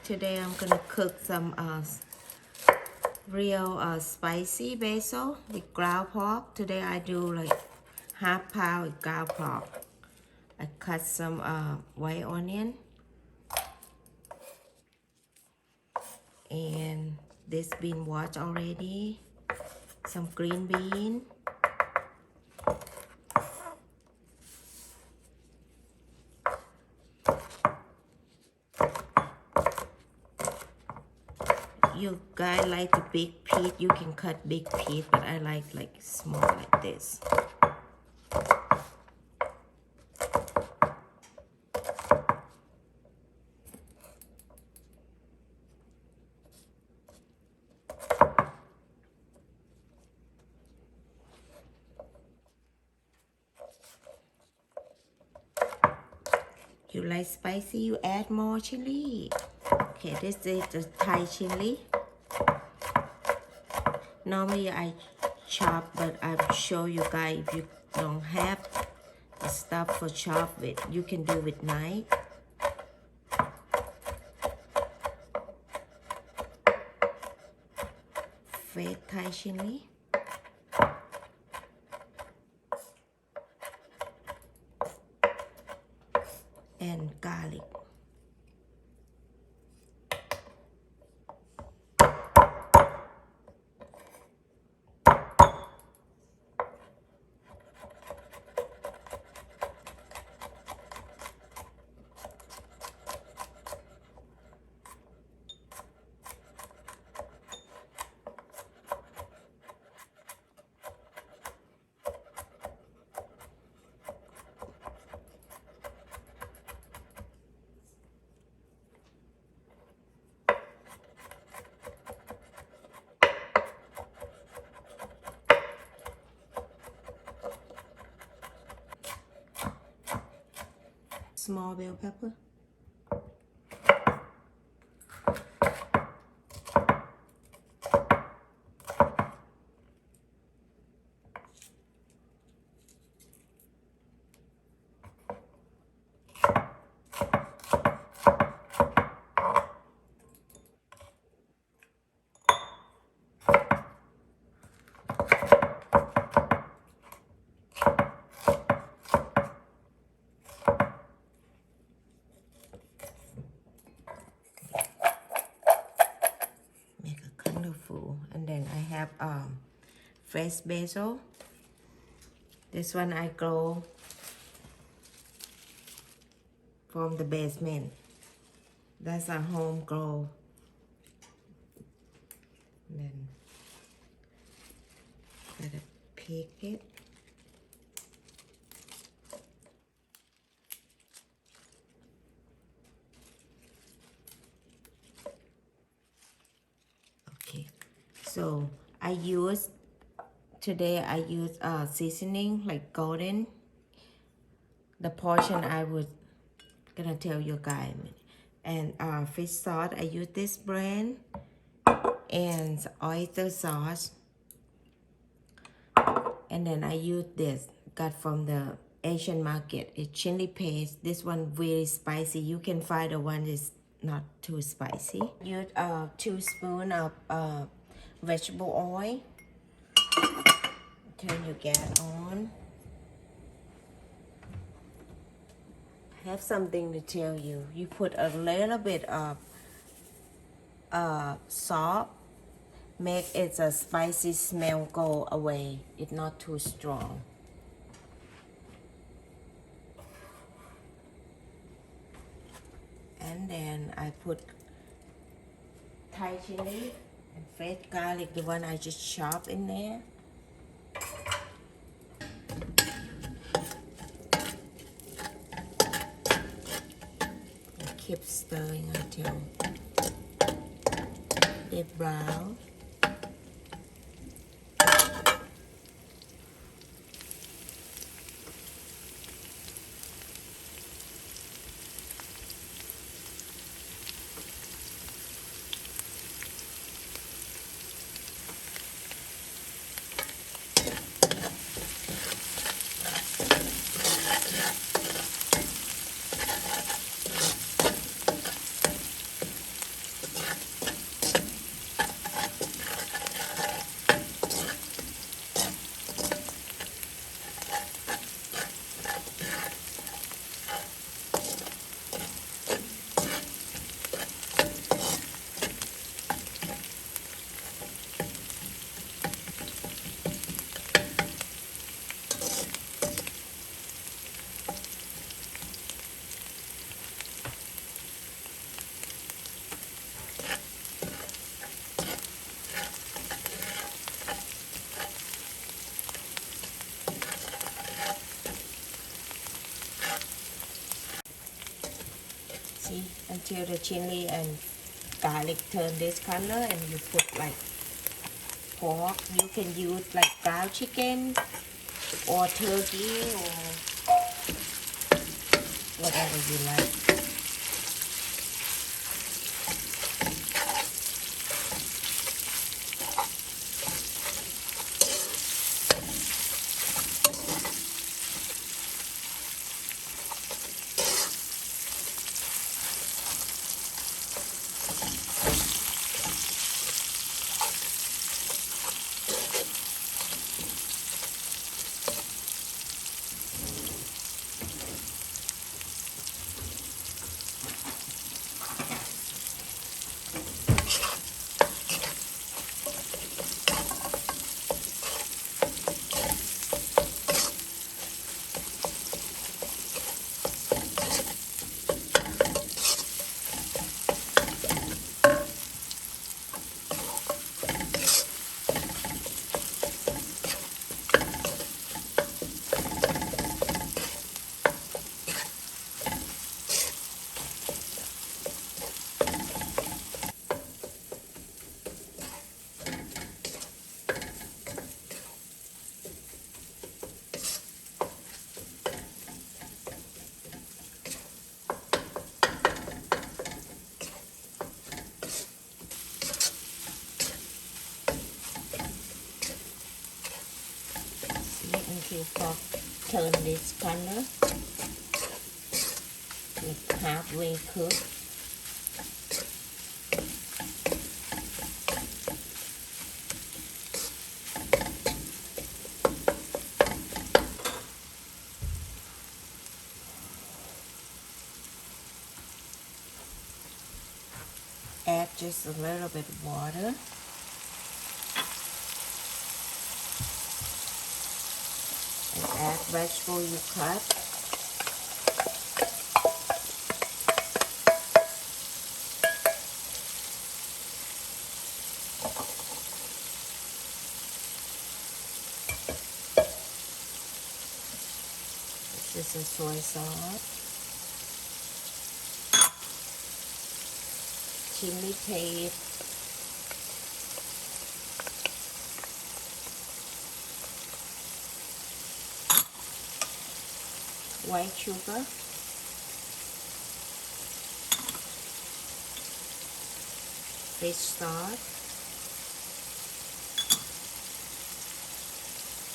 Today I'm gonna cook some real spicy basil with ground pork. Today I do like half pound with ground pork. I cut some white onion and this been washed already. Some green bean. You guys like the big piece, you can cut big piece, but I like small like this. You like spicy, you add more chili. Okay, this is the Thai chili. Normally I chop, but I'll show you guys if you don't have the stuff for chop with, you can do with knife. Fresh Thai chili. And garlic. Small bell pepper. And then I have fresh basil. This one I grow from the basement. That's a home grow. And then gotta pick it. Okay, so today I use seasoning like golden. The portion I was gonna tell you guys. And fish sauce, I use this brand. And oyster sauce. And then I use this, got from the Asian market. It's chili paste. This one very spicy. You can find the one that's not too spicy. Use 2 spoons of vegetable oil. Turn your gas on. I have something to tell you. You put a little bit of salt. Make it a spicy smell go away. It's not too strong. And then I put Thai chili and fresh garlic, the one I just chopped in there. And keep stirring until they brown. until the chili and garlic turn this color, and you put like pork. You can use like ground chicken or turkey or whatever you like. Until pork turn this color, like halfway cooked. Add just a little bit of water. And add vegetable you cut. This is a soy sauce, chili paste, white sugar, fish sauce,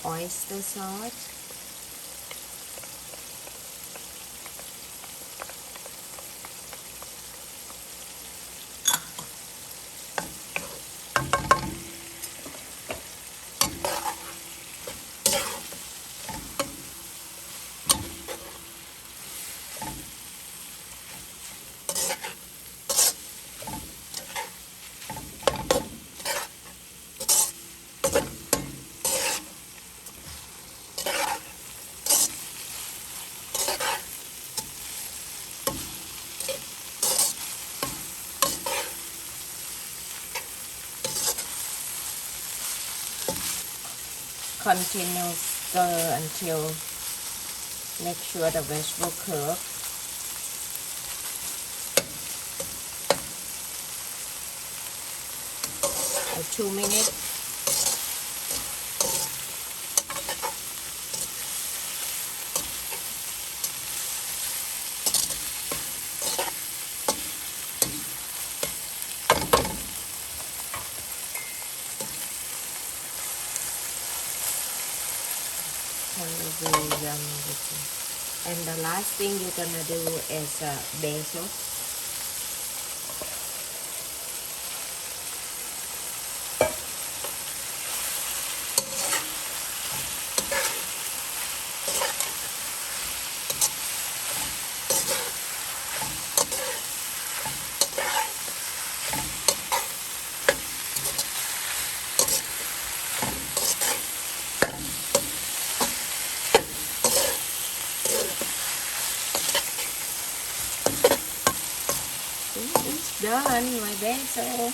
oyster sauce, continue stir until make sure the vegetable cook. For 2 minutes. And the last thing you're gonna do is basil. Done, my basil.